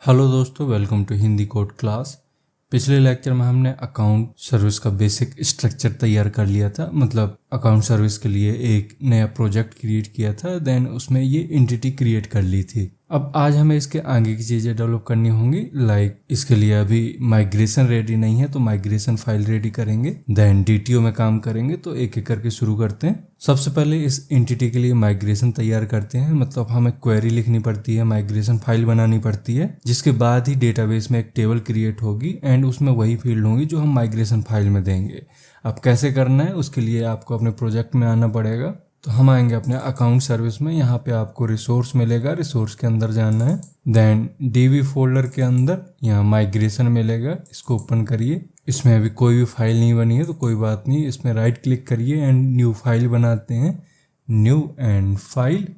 Hello दोस्तों, welcome to Hindi code class. पिछले lecture में हमने अकाउंट सर्विस का बेसिक स्ट्रक्चर तैयार कर लिया था। मतलब अकाउंट सर्विस के लिए एक नया प्रोजेक्ट क्रिएट किया था, देन उसमें ये एंटिटी क्रिएट कर ली थी। अब आज हमें इसके आगे की चीज़ें डेवलप करनी होंगी। लाइक इसके लिए अभी माइग्रेशन रेडी नहीं है तो माइग्रेशन फाइल रेडी करेंगे, देन डीटीओ में काम करेंगे। तो एक एक करके शुरू करते हैं। सबसे पहले इस एंटिटी के लिए माइग्रेशन तैयार करते हैं। मतलब हमें क्वेरी लिखनी पड़ती है, माइग्रेशन फाइल बनानी पड़ती है, जिसके बाद ही डेटाबेस में एक टेबल क्रिएट होगी एंड उसमें वही फील्ड होंगी जो हम माइग्रेशन फाइल में देंगे। अब कैसे करना है उसके लिए आपको अपने प्रोजेक्ट में आना पड़ेगा। तो हम आएंगे अपने अकाउंट सर्विस में। यहाँ पे आपको रिसोर्स मिलेगा, रिसोर्स के अंदर जाना है, देन डीबी फोल्डर के अंदर यहाँ माइग्रेशन मिलेगा, इसको ओपन करिए। इसमें अभी कोई भी फाइल नहीं बनी है तो कोई बात नहीं, इसमें राइट क्लिक करिए एंड न्यू फाइल बनाते हैं, न्यू एंड फाइल।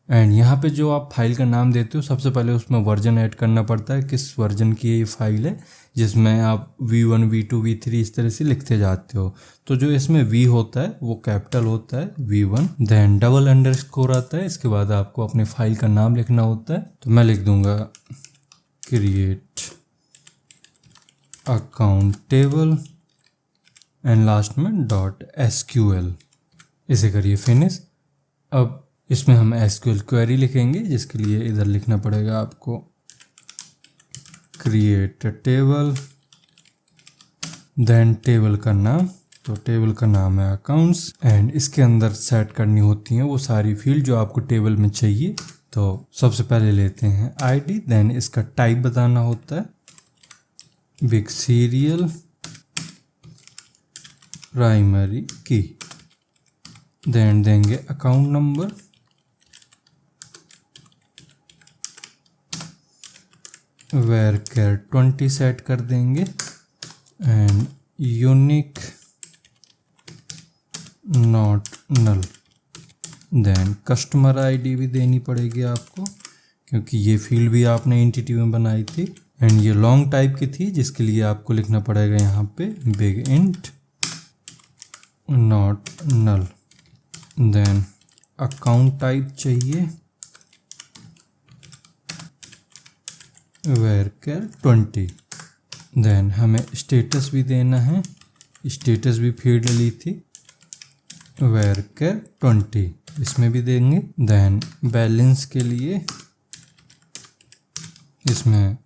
एंड यहाँ पे जो आप फाइल का नाम देते हो सबसे पहले उसमें वर्जन ऐड करना पड़ता है, किस वर्जन की ये फाइल है, जिसमें आप V1 V2 V3 इस तरह से लिखते जाते हो। तो जो इसमें V होता है वो कैपिटल होता है V1, देन डबल अंडरस्कोर आता है, इसके बाद आपको अपने फाइल का नाम लिखना होता है। तो मैं लिख दूंगा create account table and last में .sql। इसे करिए फिनिश। अब इसमें हम एसक्यूएल क्वेरी लिखेंगे, जिसके लिए इधर लिखना पड़ेगा आपको क्रिएट टेबल, देन टेबल का नाम। तो टेबल का नाम है अकाउंट्स एंड इसके अंदर सेट करनी होती हैं वो सारी फील्ड जो आपको टेबल में चाहिए। तो सबसे पहले लेते हैं आईडी, देन इसका टाइप बताना होता है big serial primary key, then देंगे अकाउंट नंबर, varchar 20 सेट कर देंगे and unique not null. Then customer ID भी देनी पड़ेगी आपको, क्योंकि ये फील्ड भी आपने एंटिटी में बनाई थी एंड ये लॉन्ग टाइप की थी, जिसके लिए आपको लिखना पड़ेगा यहाँ पे big int not null. Then account type चाहिए varchar 20। देन हमें स्टेटस भी देना है, स्टेटस भी फील्ड ली थी varchar 20, इसमें भी देंगे। देन बैलेंस के लिए इसमें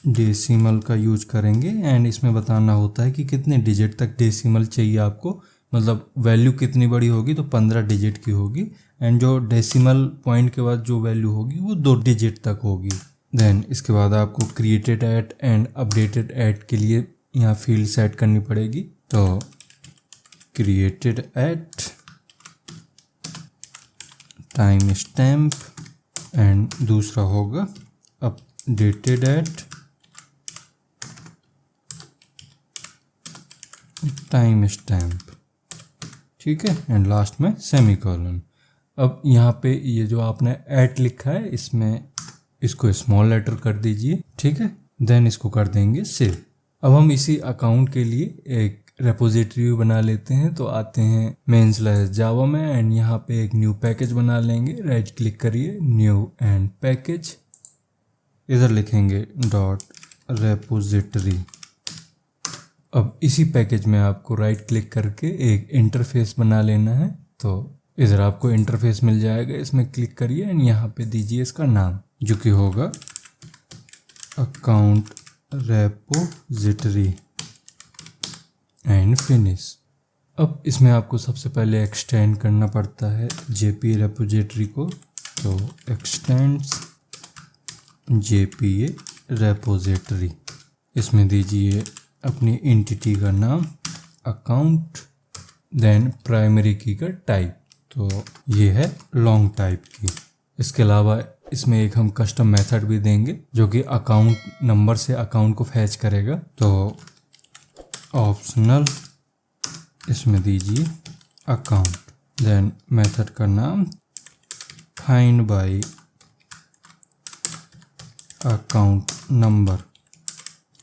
डेसिमल का यूज करेंगे एंड इसमें बताना होता है कि कितने डिजिट तक डेसिमल चाहिए आपको। मतलब वैल्यू कितनी बड़ी होगी तो 15 डिजिट की होगी एंड जो डेसिमल पॉइंट के बाद जो वैल्यू होगी वो 2 डिजिट तक होगी। देन इसके बाद आपको created at and updated at के लिए यहाँ फील्ड सेट करनी पड़ेगी। तो created at timestamp and दूसरा होगा अपडेटेड एट टाइम स्टैम्प, ठीक है, एंड लास्ट में सेमीकोलन। अब यहाँ पे ये जो आपने एट लिखा है इसमें इसको स्मॉल लेटर कर दीजिए, ठीक है, देन इसको कर देंगे सेव। अब हम इसी अकाउंट के लिए एक रेपोजिटरी बना लेते हैं। तो आते हैं main/java में एंड यहाँ पे एक न्यू पैकेज बना लेंगे। राइट क्लिक करिए, न्यू एंड पैकेज, इधर लिखेंगे .repository। अब इसी पैकेज में आपको राइट क्लिक करके एक इंटरफेस बना लेना है। तो इधर आपको इंटरफेस मिल जाएगा, इसमें क्लिक करिए एंड यहाँ पे दीजिए इसका नाम, जो कि होगा अकाउंट रेपोजिटरी एंड फिनिश। अब इसमें आपको सबसे पहले एक्सटेंड करना पड़ता है जेपी रेपोजिटरी को। तो एक्सटेंड्स जेपीए रेपोजिटरी, इसमें दीजिए अपनी एंटिटी का नाम अकाउंट, देन प्राइमरी की का टाइप। तो ये है लॉन्ग टाइप की। इसके अलावा इसमें एक हम कस्टम मेथड भी देंगे जो कि अकाउंट नंबर से अकाउंट को फैच करेगा। तो ऑप्शनल इसमें दीजिए अकाउंट, देन मेथड का नाम find by account number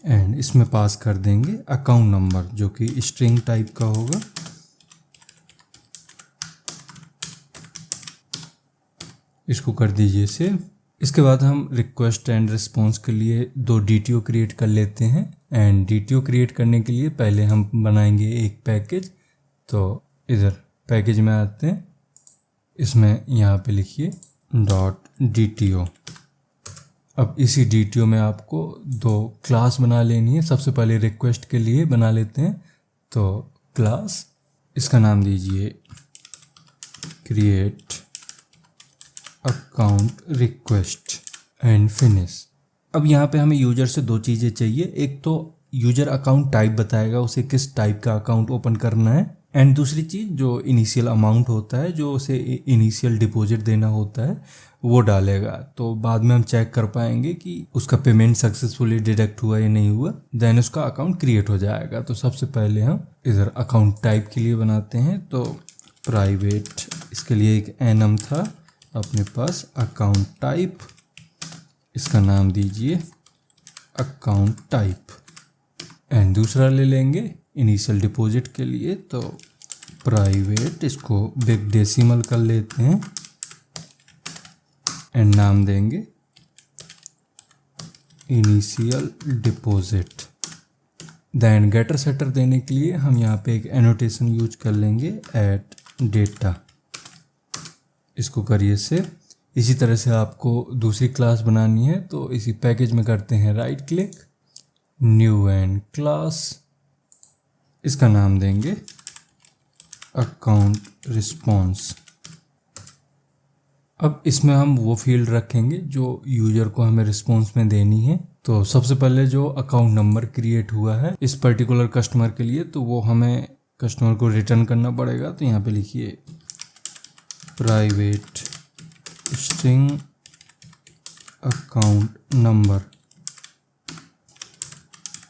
and इसमें पास कर देंगे अकाउंट नंबर, जो कि स्ट्रिंग टाइप का होगा। इसको कर दीजिए सेव इसके बाद हम रिक्वेस्ट एंड रिस्पॉन्स के लिए 2 DTO क्रिएट कर लेते हैं। एंड DTO क्रिएट करने के लिए पहले हम बनाएंगे एक पैकेज। तो इधर पैकेज में आते हैं, इसमें यहाँ पे लिखिए .DTO। अब इसी DTO में आपको 2 क्लास बना लेनी है। सबसे पहले रिक्वेस्ट के लिए बना लेते हैं। तो क्लास, इसका नाम दीजिए create account request and finish. अब यहाँ पे हमें यूजर से 2 चीज़ें चाहिए। एक तो यूजर अकाउंट टाइप बताएगा, उसे किस टाइप का अकाउंट ओपन करना है। एंड दूसरी चीज़ जो इनिशियल अमाउंट होता है, जो उसे इनिशियल डिपॉजिट देना होता है, वो डालेगा। तो बाद में हम चेक कर पाएंगे कि उसका पेमेंट सक्सेसफुली डिडक्ट हुआ या नहीं हुआ, देन उसका अकाउंट क्रिएट हो जाएगा। तो सबसे पहले हम इधर अकाउंट टाइप के लिए बनाते हैं। तो प्राइवेट, इसके लिए एक एनम था अपने पास, अकाउंट टाइप, इसका नाम दीजिए अकाउंट टाइप। एंड दूसरा ले लेंगे इनिशियल डिपॉजिट के लिए। तो प्राइवेट, इसको बिग डेसिमल कर लेते हैं एंड नाम देंगे initial deposit. Then getter setter देने के लिए हम यहाँ पे एक एनोटेशन यूज कर लेंगे एट डेटा, इसको करिए सेव। इसी तरह से आपको दूसरी क्लास बनानी है। तो इसी पैकेज में करते हैं right click, new and class, इसका नाम देंगे अकाउंट रिस्पॉन्स। अब इसमें हम वो फील्ड रखेंगे जो यूजर को हमें रिस्पॉन्स में देनी है। तो सबसे पहले जो अकाउंट नंबर क्रिएट हुआ है इस पर्टिकुलर कस्टमर के लिए, तो वो हमें कस्टमर को रिटर्न करना पड़ेगा। तो यहाँ पे लिखिए private string account number,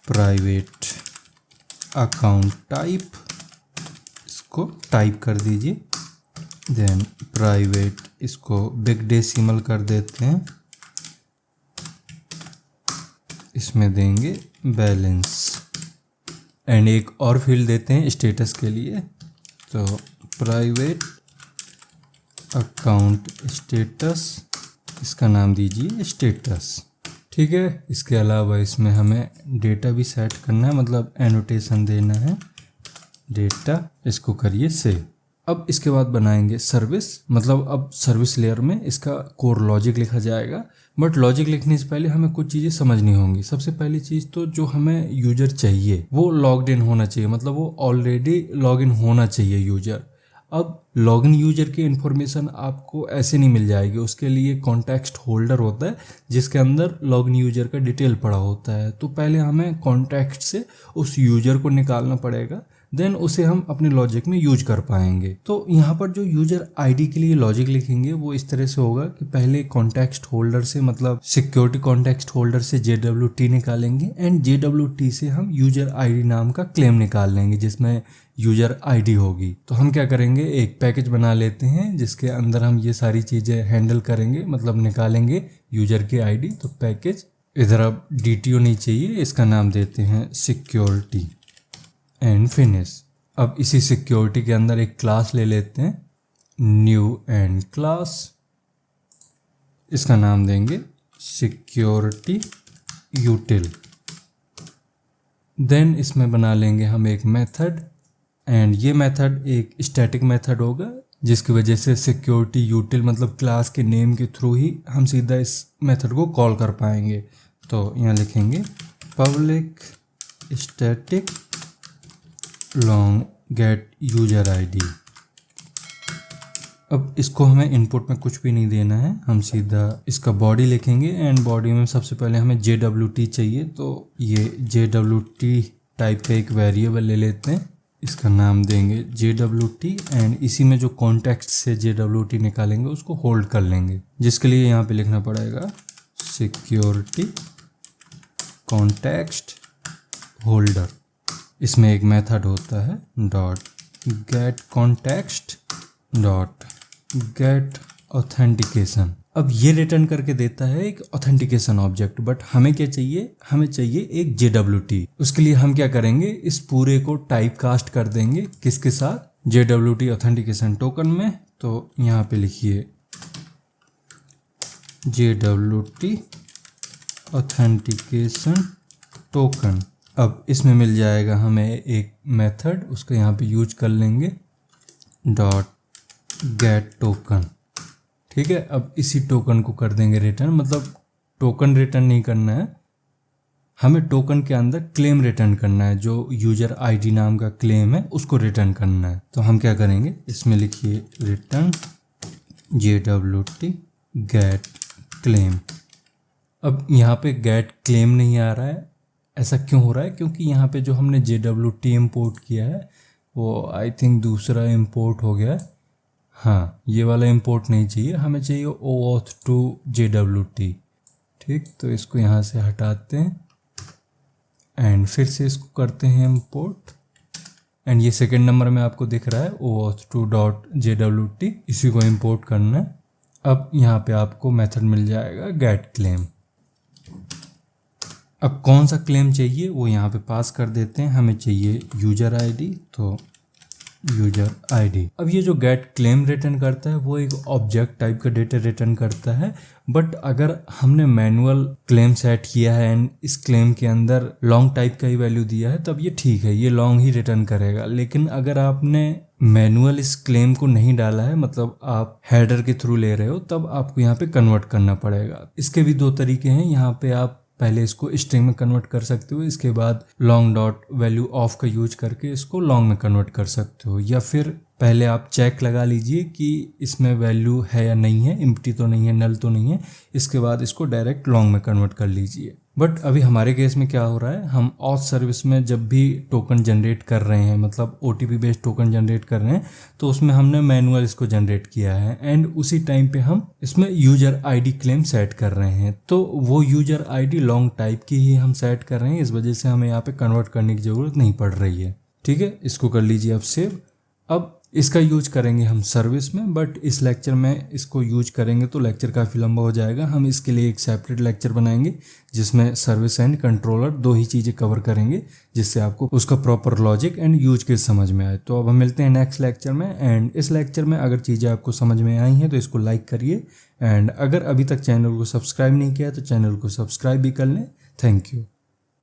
private account type, इसको टाइप कर दीजिए। देन प्राइवेट, इसको बिग डेसिमल कर देते हैं, इसमें देंगे बैलेंस। एंड एक और फील्ड देते हैं स्टेटस के लिए। तो प्राइवेट अकाउंट स्टेटस, इसका नाम दीजिए स्टेटस। ठीक है। इसके अलावा इसमें हमें डेटा भी सेट करना है, मतलब एनोटेशन देना है डेटा, इसको करिए सेव। अब इसके बाद बनाएंगे सर्विस, मतलब अब सर्विस लेयर में इसका कोर लॉजिक लिखा जाएगा। बट लॉजिक लिखने से पहले हमें कुछ चीज़ें समझनी होंगी। सबसे पहली चीज़ तो जो हमें यूजर चाहिए वो लॉग्ड इन होना चाहिए, मतलब वो ऑलरेडी लॉग इन होना चाहिए यूजर। अब लॉगिन यूजर की इन्फॉर्मेशन आपको ऐसे नहीं मिल जाएगी, उसके लिए कॉन्टेक्स्ट होल्डर होता है जिसके अंदर लॉगिन यूजर का डिटेल पड़ा होता है। तो पहले हमें कॉन्टेक्स्ट से उस यूजर को निकालना पड़ेगा, देन उसे हम अपने लॉजिक में यूज कर पाएंगे। तो यहाँ पर जो यूजर आईडी के लिए लॉजिक लिखेंगे वो इस तरह से होगा कि पहले कॉन्टेक्स्ट होल्डर से, मतलब सिक्योरिटी कॉन्टेक्स्ट होल्डर से JWT निकालेंगे एंड JWT से हम यूजर आईडी नाम का क्लेम निकाल लेंगे जिसमें यूजर आईडी होगी। तो हम क्या करेंगे, एक पैकेज बना लेते हैं जिसके अंदर हम ये सारी चीज़ें हैंडल करेंगे, मतलब निकालेंगे यूजर की आईडी। तो पैकेज, इधर अब DTO नहीं चाहिए, इसका नाम देते हैं सिक्योरिटी एंड फिनिश। अब इसी सिक्योरिटी के अंदर एक क्लास ले लेते हैं, न्यू एंड क्लास, इसका नाम देंगे सिक्योरिटी यूटिल। देन इसमें बना लेंगे हम एक मेथड, एंड ये मेथड एक स्टैटिक मेथड होगा जिसकी वजह से सिक्योरिटी यूटिल, मतलब क्लास के नेम के थ्रू ही हम सीधा इस मेथड को कॉल कर पाएंगे। तो यहाँ लिखेंगे public static long gate user ID. अब इसको हमें इनपुट में कुछ भी नहीं देना है, हम सीधा इसका बॉडी लिखेंगे एंड बॉडी में सबसे पहले हमें JWT चाहिए। तो ये JWT टाइप का एक वेरिएबल ले लेते हैं, इसका नाम देंगे JWT एंड इसी में जो कॉन्टेक्स्ट से JWT निकालेंगे उसको होल्ड कर लेंगे, जिसके लिए यहाँ पे लिखना पड़ेगा सिक्योरिटी कॉन्टेक्स्ट होल्डर। इसमें एक मेथड होता है .getContext.getAuthentication। अब ये रिटर्न करके देता है एक ऑथेंटिकेशन ऑब्जेक्ट। बट हमें क्या चाहिए, हमें चाहिए एक JWT। उसके लिए हम क्या करेंगे, इस पूरे को टाइप कास्ट कर देंगे, किसके साथ, JWT ऑथेंटिकेशन टोकन में। तो यहाँ पे लिखिए JWT ऑथेंटिकेशन टोकन। अब इसमें मिल जाएगा हमें एक मेथड, उसको यहाँ पे यूज कर लेंगे .get टोकन। ठीक है, अब इसी टोकन को कर देंगे रिटर्न, मतलब टोकन रिटर्न नहीं करना है हमें, टोकन के अंदर क्लेम रिटर्न करना है, जो यूजर आईडी नाम का क्लेम है उसको रिटर्न करना है। तो हम क्या करेंगे, इसमें लिखिए रिटर्न JWT गेट क्लेम। अब यहाँ पे गेट क्लेम नहीं आ रहा है, ऐसा क्यों हो रहा है, क्योंकि यहाँ पे जो हमने JWT इंपोर्ट किया है वो आई थिंक दूसरा इंपोर्ट हो गया है। हाँ, ये वाला इंपोर्ट नहीं चाहिए, हमें चाहिए OAuth to JWT। ठीक, तो इसको यहाँ से हटाते हैं एंड फिर से इसको करते हैं इंपोर्ट। एंड ये सेकंड नंबर में आपको दिख रहा है OAuth to .jwt, इसी को इंपोर्ट करना है। अब यहाँ पे आपको मेथड मिल जाएगा गेट क्लेम। अब कौन सा क्लेम चाहिए वो यहाँ पे पास कर देते हैं, हमें चाहिए यूजर आईडी, तो यूजर आईडी। अब ये जो गेट क्लेम रिटर्न करता है वो एक ऑब्जेक्ट टाइप का डेटा रिटर्न करता है, बट अगर हमने मैनुअल क्लेम सेट किया है एंड इस क्लेम के अंदर लॉन्ग टाइप का ही वैल्यू दिया है तब ये ठीक है, ये लॉन्ग ही रिटर्न करेगा। लेकिन अगर आपने मैनुअल इस क्लेम को नहीं डाला है, मतलब आप हेडर के थ्रू ले रहे हो, तब आपको यहाँ पे कन्वर्ट करना पड़ेगा। इसके भी दो तरीके हैं, यहाँ पे आप पहले इसको स्ट्रिंग में कन्वर्ट कर सकते हो, इसके बाद लॉन्ग डॉट वैल्यू ऑफ का यूज करके इसको लॉन्ग में कन्वर्ट कर सकते हो, या फिर पहले आप चेक लगा लीजिए कि इसमें वैल्यू है या नहीं है, एम्प्टी तो नहीं है, नल तो नहीं है, इसके बाद इसको डायरेक्ट लॉन्ग में कन्वर्ट कर लीजिए। बट अभी हमारे केस में क्या हो रहा है, हम ऑथ सर्विस में जब भी टोकन जनरेट कर रहे हैं, मतलब OTP बेस्ड टोकन जनरेट कर रहे हैं, तो उसमें हमने मैनुअल इसको जनरेट किया है एंड उसी टाइम पे हम इसमें यूजर आईडी क्लेम सेट कर रहे हैं। तो वो यूजर आईडी लॉन्ग टाइप की ही हम सेट कर रहे हैं, इस वजह से हमें यहाँ पे कन्वर्ट करने की ज़रूरत नहीं पड़ रही है। ठीक है, इसको कर लीजिए अब सेव। अब इसका यूज करेंगे हम सर्विस में, बट इस लेक्चर में इसको यूज करेंगे तो लेक्चर काफ़ी लंबा हो जाएगा। हम इसके लिए एक सेपरेट लेक्चर बनाएंगे जिसमें सर्विस एंड कंट्रोलर दो ही चीज़ें कवर करेंगे, जिससे आपको उसका proper logic and use case समझ में आए। तो अब हम मिलते हैं नेक्स्ट लेक्चर में, एंड इस लेक्चर में अगर चीज़ें आपको समझ में आई हैं तो इसको लाइक करिए, एंड अगर अभी तक चैनल को सब्सक्राइब नहीं किया तो चैनल को सब्सक्राइब भी कर लें। Thank you.